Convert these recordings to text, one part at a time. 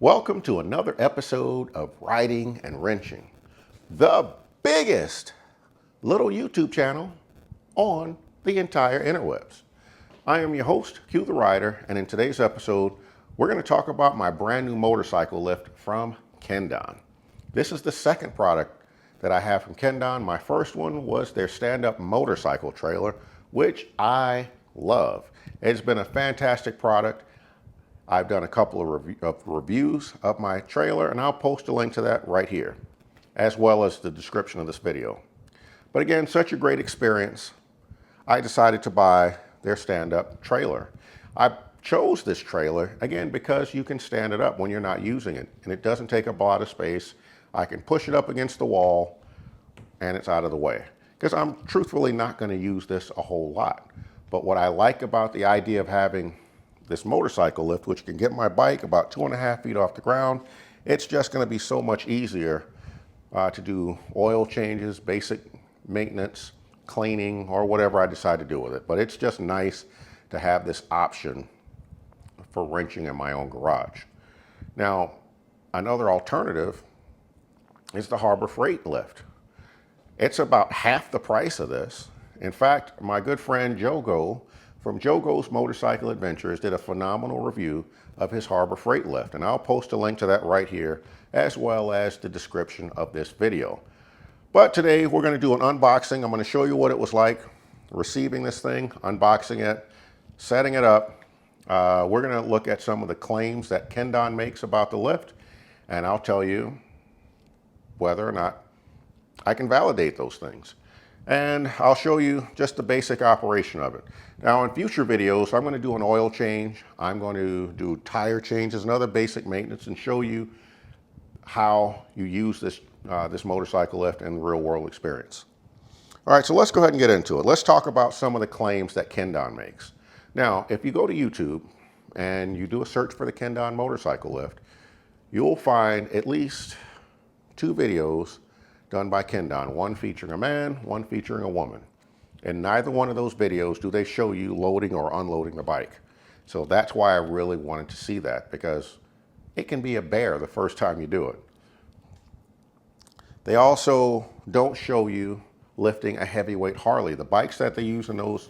Welcome to another episode of Riding and Wrenching, the biggest little YouTube channel on the entire interwebs. I am your host, Q the Rider, and in today's episode, we're going to talk about my brand new motorcycle lift from Kendon. This is the second product that I have from Kendon. My first one was their stand-up motorcycle trailer, which I love. It's been a fantastic product. I've done a couple of reviews of my trailer, and I'll post a link to that right here, as well as the description of this video. But again, such a great experience, I decided to buy their stand-up trailer. I chose this trailer, again, because you can stand it up when you're not using it, and it doesn't take up a lot of space. I can push it up against the wall, and it's out of the way. Because I'm truthfully not going to use this a whole lot. But what I like about the idea of having this motorcycle lift, which can get my bike about 2.5 feet off the ground, it's just going to be so much easier to do oil changes, basic maintenance, cleaning, or whatever I decide to do with it. But it's just nice to have this option for wrenching in my own garage. Now, another alternative is the Harbor Freight lift. It's about half the price of this. In fact, my good friend Jogo from Jogo's Motorcycle Adventures did a phenomenal review of his Harbor Freight lift, and I'll post a link to that right here, as well as the description of this video. But today we're going to do an unboxing. I'm going to show you what it was like receiving this thing, unboxing it, setting it up. We're going to look at some of the claims that Kendon makes about the lift, and I'll tell you whether or not I can validate those things. And I'll show you just the basic operation of it. Now, in future videos, I'm going to do an oil change. I'm going to do tire changes and other basic maintenance and show you how you use this, this motorcycle lift in the real world experience. All right, so let's go ahead and get into it. Let's talk about some of the claims that Kendon makes. Now, if you go to YouTube and you do a search for the Kendon motorcycle lift, you'll find at least 2 videos done by Kendon, one featuring a man, one featuring a woman. In neither one of those videos do they show you loading or unloading the bike. So that's why I really wanted to see that, because it can be a bear the first time you do it. They also don't show you lifting a heavyweight Harley. The bikes that they use in those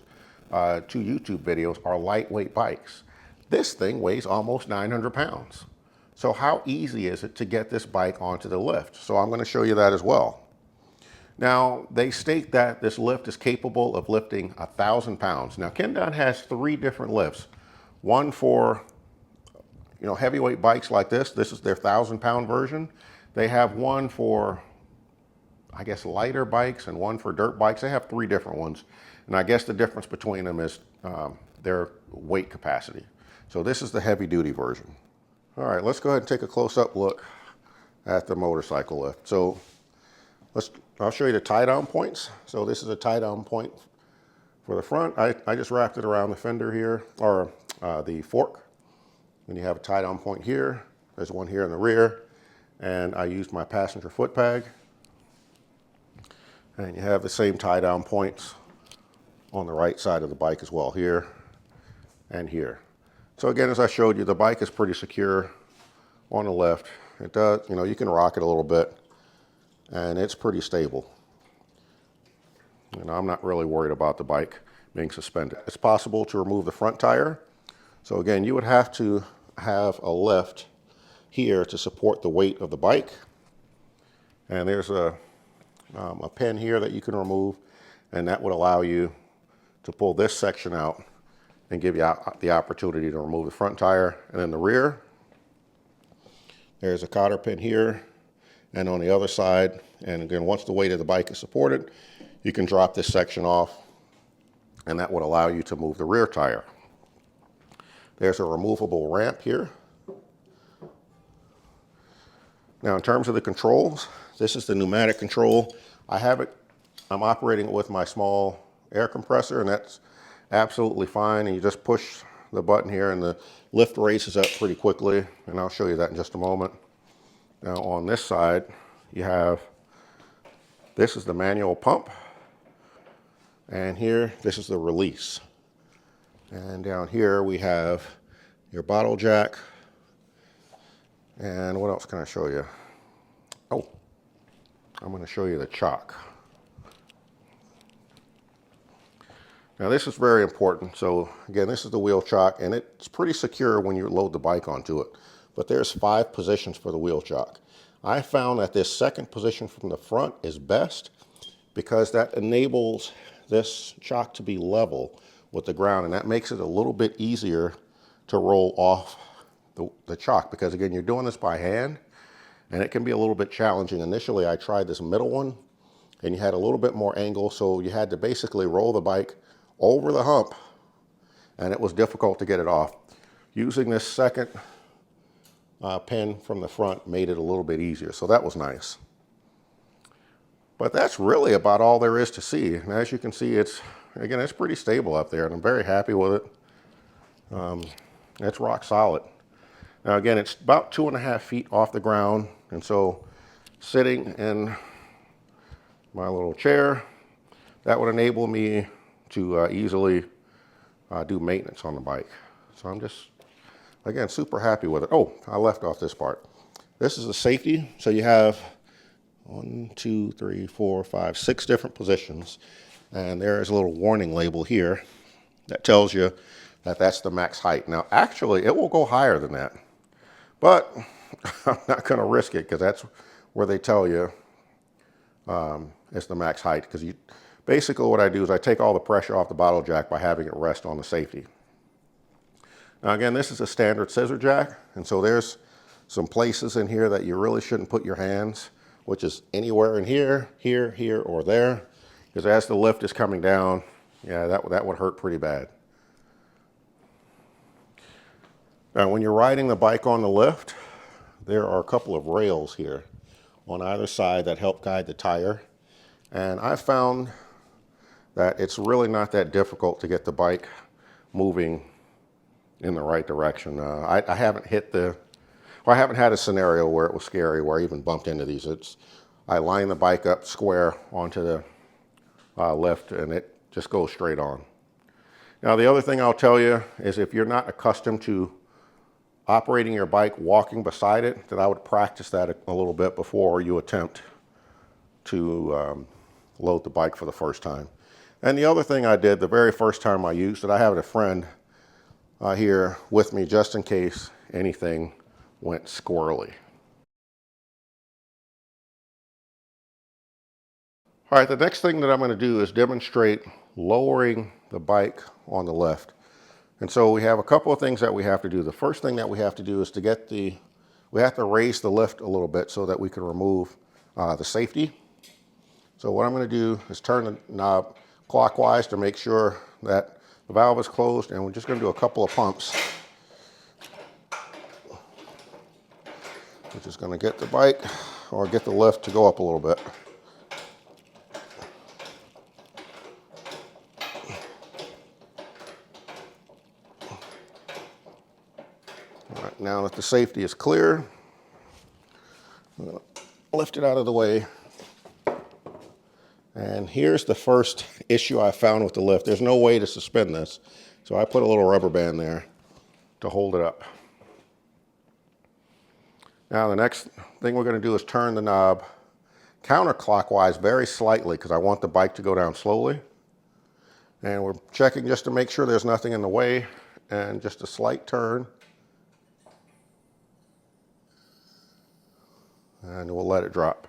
2 YouTube videos are lightweight bikes. This thing weighs almost 900 pounds. So how easy is it to get this bike onto the lift? So I'm going to show you that as well. Now, they state that this lift is capable of lifting 1,000 pounds. Now, Kendon has 3 different lifts. One for, heavyweight bikes like this. This is their 1,000-pound version. They have one for, I guess, lighter bikes and one for dirt bikes. They have 3 different ones. And I guess the difference between them is their weight capacity. So this is the heavy-duty version. All right, let's go ahead and take a close-up look at the motorcycle lift. So I'll show you the tie-down points. So this is a tie-down point for the front. I just wrapped it around the fender here, or the fork. Then you have a tie-down point here. There's one here in the rear. And I used my passenger foot peg. And you have the same tie-down points on the right side of the bike as well, here and here. So again, as I showed you, the bike is pretty secure on the lift. It does, you can rock it a little bit, and it's pretty stable. And I'm not really worried about the bike being suspended. It's possible to remove the front tire. So again, you would have to have a lift here to support the weight of the bike. And there's a pin here that you can remove, and that would allow you to pull this section out and give you the opportunity to remove the front tire. And then the rear, there's a cotter pin here and on the other side. And again, once the weight of the bike is supported, you can drop this section off, and that would allow you to move the rear tire. There's a removable ramp here. Now, in terms of the controls, this is the pneumatic control. I'm operating it with my small air compressor, and that's absolutely fine. And you just push the button here and the lift raises up pretty quickly, and I'll show you that in just a moment. Now on this side, you have, this is the manual pump, and here, this is the release. And down here we have your bottle jack, And what else can I show you? Oh, I'm going to show you the chock. Now this is very important. So again, this is the wheel chock, and it's pretty secure when you load the bike onto it. But there's 5 positions for the wheel chock. I found that this second position from the front is best because that enables this chock to be level with the ground, and that makes it a little bit easier to roll off the chock, because again, you're doing this by hand and it can be a little bit challenging. Initially, I tried this middle one and you had a little bit more angle, so you had to basically roll the bike over the hump, and it was difficult to get it off. Using this second pin from the front made it a little bit easier, so that was nice. But that's really about all there is to see. And as you can see, it's pretty stable up there, and I'm very happy with it. It's rock solid. Now again, it's about 2.5 feet off the ground, and so sitting in my little chair, that would enable me to easily do maintenance on the bike. So I'm just, again, super happy with it. Oh, I left off this part. This is the safety. So you have 1, 2, 3, 4, 5, 6 different positions, and there is a little warning label here that tells you that that's the max height. Now actually it will go higher than that, but I'm not going to risk it, because that's where they tell you it's the max height. Because you basically, what I do is I take all the pressure off the bottle jack by having it rest on the safety. Now again, this is a standard scissor jack, and so there's some places in here that you really shouldn't put your hands, which is anywhere in here, here, here, or there, because as the lift is coming down, yeah, that would hurt pretty bad. Now, when you're riding the bike on the lift, there are a couple of rails here on either side that help guide the tire. And I found that it's really not that difficult to get the bike moving in the right direction. I haven't I haven't had a scenario where it was scary, where I even bumped into these. I line the bike up square onto the lift, and it just goes straight on. Now, the other thing I'll tell you is, if you're not accustomed to operating your bike walking beside it, that I would practice that a little bit before you attempt to load the bike for the first time. And the other thing I did the very first time I used it, I have a friend here with me just in case anything went squirrely. All right, the next thing that I'm going to do is demonstrate lowering the bike on the lift. And so we have a couple of things that we have to do. The first thing that we have to do is we have to raise the lift a little bit so that we can remove the safety. So what I'm going to do is turn the knob clockwise to make sure that the valve is closed, and we're just going to do a couple of pumps, which is going to get the bike, or get the lift to go up a little bit. All right, now that the safety is clear, I'm going to lift it out of the way. And here's the first issue I found with the lift. There's no way to suspend this, so I put a little rubber band there to hold it up. Now the next thing we're going to do is turn the knob counterclockwise very slightly, because I want the bike to go down slowly. And we're checking just to make sure there's nothing in the way, and just a slight turn. And we'll let it drop.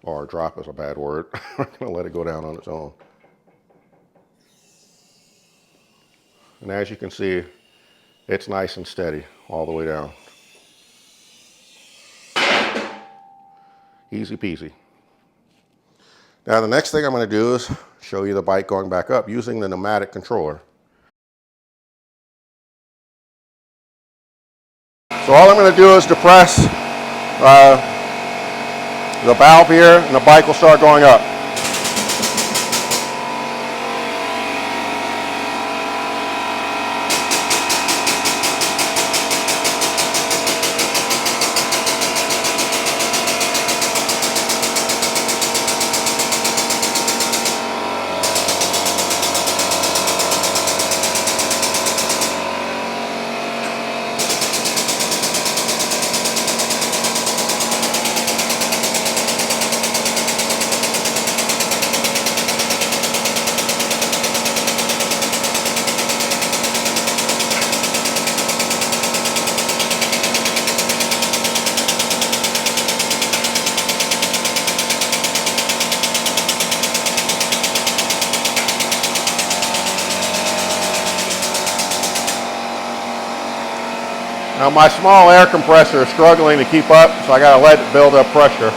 Or drop is a bad word. I'm going to let it go down on its own. And as you can see, it's nice and steady all the way down. Easy peasy. Now the next thing I'm going to do is show you the bike going back up using the pneumatic controller. So all I'm going to do is depress the valve here, and the bike will start going up. Now my small air compressor is struggling to keep up, so I gotta let it build up pressure.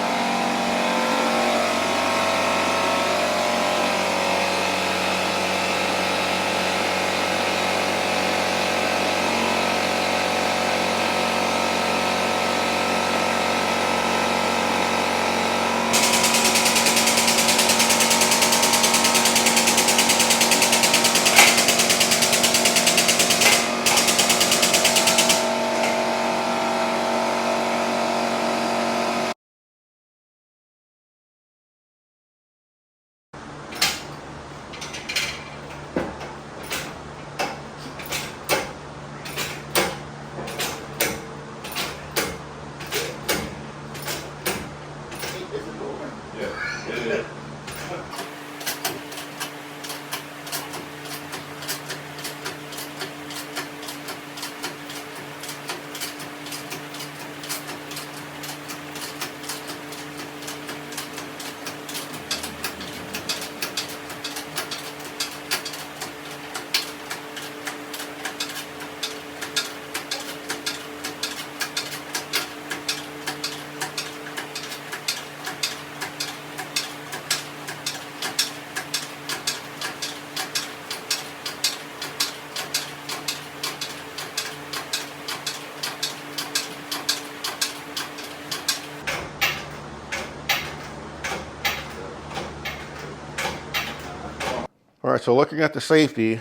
All right, so looking at the safety,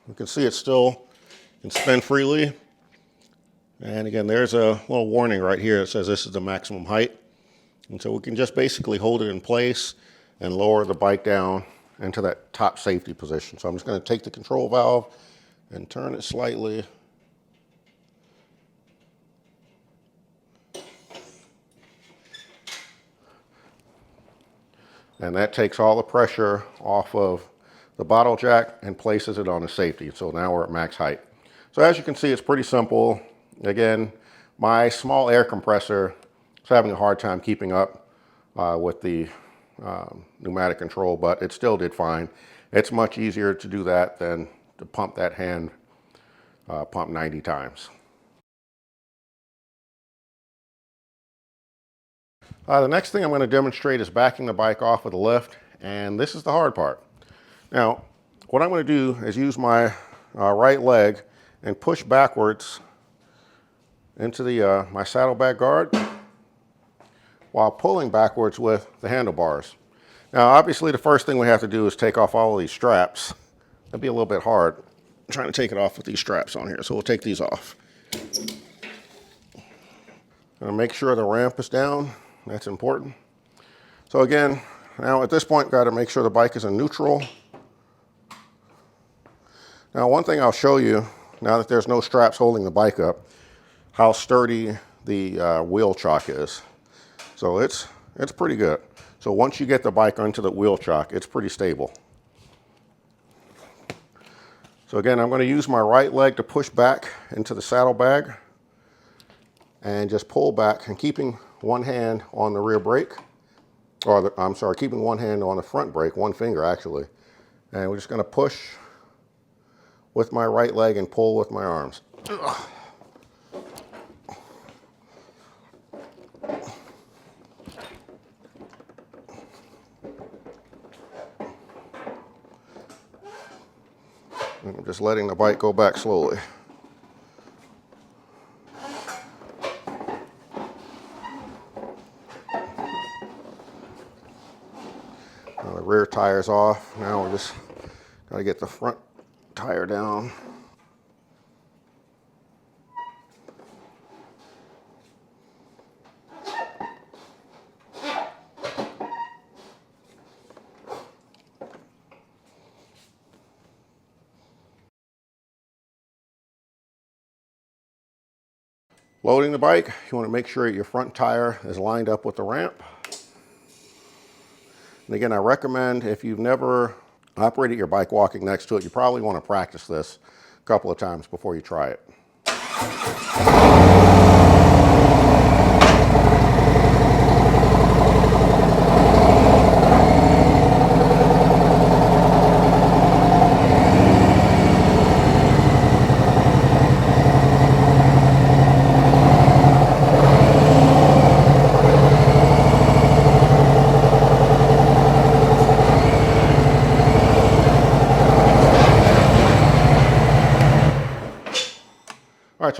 you can see it still can spin freely. And again, there's a little warning right here that says this is the maximum height. And so we can just basically hold it in place and lower the bike down into that top safety position. So I'm just going to take the control valve and turn it slightly. And that takes all the pressure off of the bottle jack and places it on the safety. So now we're at max height. So as you can see, it's pretty simple. Again, my small air compressor is having a hard time keeping up with the pneumatic control, but it still did fine. It's much easier to do that than to pump that hand pump 90 times. The next thing I'm going to demonstrate is backing the bike off with a lift, and this is the hard part. Now, what I'm going to do is use my right leg and push backwards into the my saddlebag guard while pulling backwards with the handlebars. Now, obviously, the first thing we have to do is take off all of these straps. That'd be a little bit hard. I'm trying to take it off with these straps on here, so we'll take these off. Gonna make sure the ramp is down. That's important. So again, now at this point, got to make sure the bike is in neutral. Now, one thing I'll show you, now that there's no straps holding the bike up, how sturdy the wheel chock is. So it's pretty good. So once you get the bike onto the wheel chock, it's pretty stable. So again, I'm going to use my right leg to push back into the saddlebag and just pull back and keeping one hand on the rear brake, or I'm sorry, keeping one hand on the front brake, one finger actually. And we're just going to push with my right leg and pull with my arms. And I'm just letting the bike go back slowly. Now the rear tire's off. Now we're just got to get the front tire down. Loading the bike, you want to make sure your front tire is lined up with the ramp. And again, I recommend if you've never operated your bike walking next to it, you probably want to practice this a couple of times before you try it.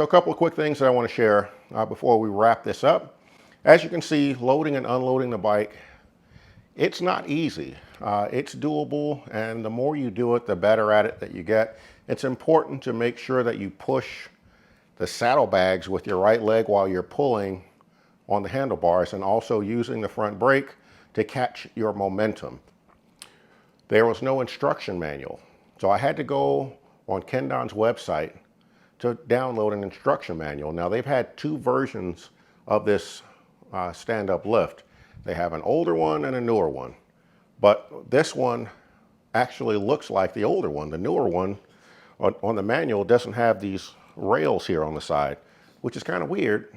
so a couple of quick things that I want to share before we wrap this up. As you can see, loading and unloading the bike, it's not easy. It's doable, and the more you do it, the better at it that you get. It's important to make sure that you push the saddlebags with your right leg while you're pulling on the handlebars, and also using the front brake to catch your momentum. There was no instruction manual, so I had to go on Kendon's website to download an instruction manual. Now, they've had two versions of this stand-up lift. They have an older one and a newer one, but this one actually looks like the older one. The newer one on the manual doesn't have these rails here on the side, which is kind of weird,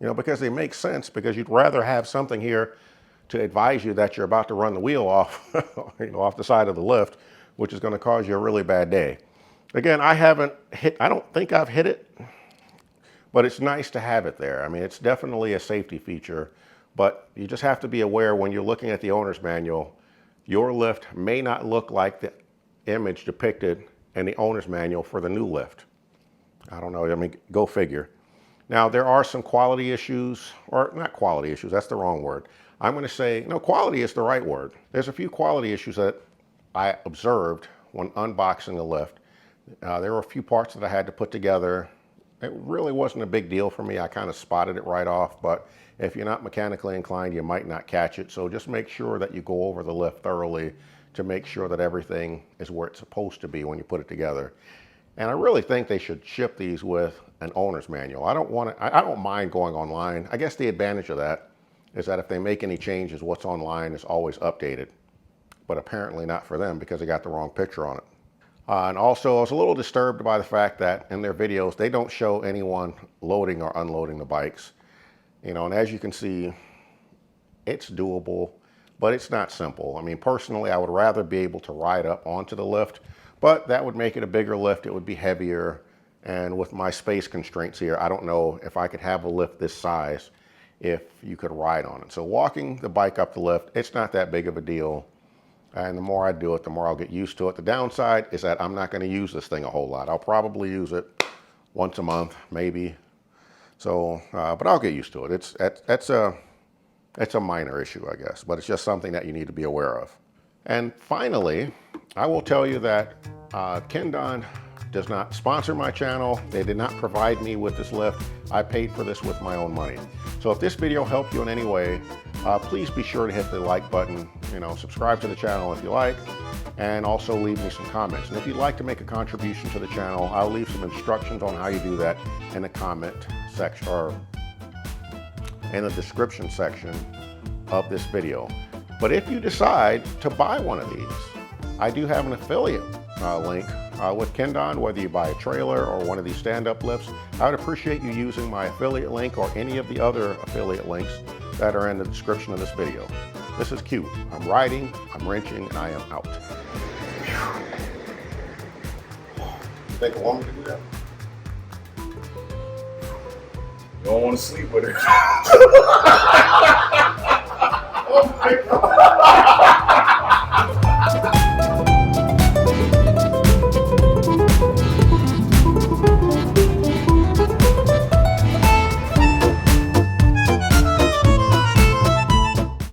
you know, because they make sense, because you'd rather have something here to advise you that you're about to run the wheel off, you know, off the side of the lift, which is going to cause you a really bad day. Again, I don't think I've hit it, but it's nice to have it there. I mean, it's definitely a safety feature, but you just have to be aware when you're looking at the owner's manual, your lift may not look like the image depicted in the owner's manual for the new lift. I don't know, I mean, go figure. Now, there are some quality issues, or not quality issues, that's the wrong word. I'm going to say, no, quality is the right word. There's a few quality issues that I observed when unboxing the lift. There were a few parts that I had to put together. It really wasn't a big deal for me. I kind of spotted it right off, but if you're not mechanically inclined, you might not catch it. So just make sure that you go over the lift thoroughly to make sure that everything is where it's supposed to be when you put it together. And I really think they should ship these with an owner's manual. I don't mind going online. I guess the advantage of that is that if they make any changes, what's online is always updated, but apparently not for them because they got the wrong picture on it. And also, I was a little disturbed by the fact that in their videos, they don't show anyone loading or unloading the bikes. You know, and as you can see, it's doable, but it's not simple. I mean, personally, I would rather be able to ride up onto the lift, but that would make it a bigger lift. It would be heavier. And with my space constraints here, I don't know if I could have a lift this size if you could ride on it. So walking the bike up the lift, it's not that big of a deal. And the more I do it, the more I'll get used to it. The downside is that I'm not going to use this thing a whole lot. I'll probably use it once a month, maybe. So, but I'll get used to it. It's a minor issue, I guess, but it's just something that you need to be aware of. And finally, I will tell you that Kendon does not sponsor my channel. They did not provide me with this lift. I paid for this with my own money. So if this video helped you in any way, please be sure to hit the like button, you know, subscribe to the channel if you like, and also leave me some comments. And if you'd like to make a contribution to the channel, I'll leave some instructions on how you do that in the comment section or in the description section of this video. But if you decide to buy one of these, I do have an affiliate link with Kendon, whether you buy a trailer or one of these stand-up lifts. I would appreciate you using my affiliate link or any of the other affiliate links that are in the description of this video. This is Coupe. I'm riding, I'm wrenching, and I am out. You think a woman can do that? You don't want to sleep with her.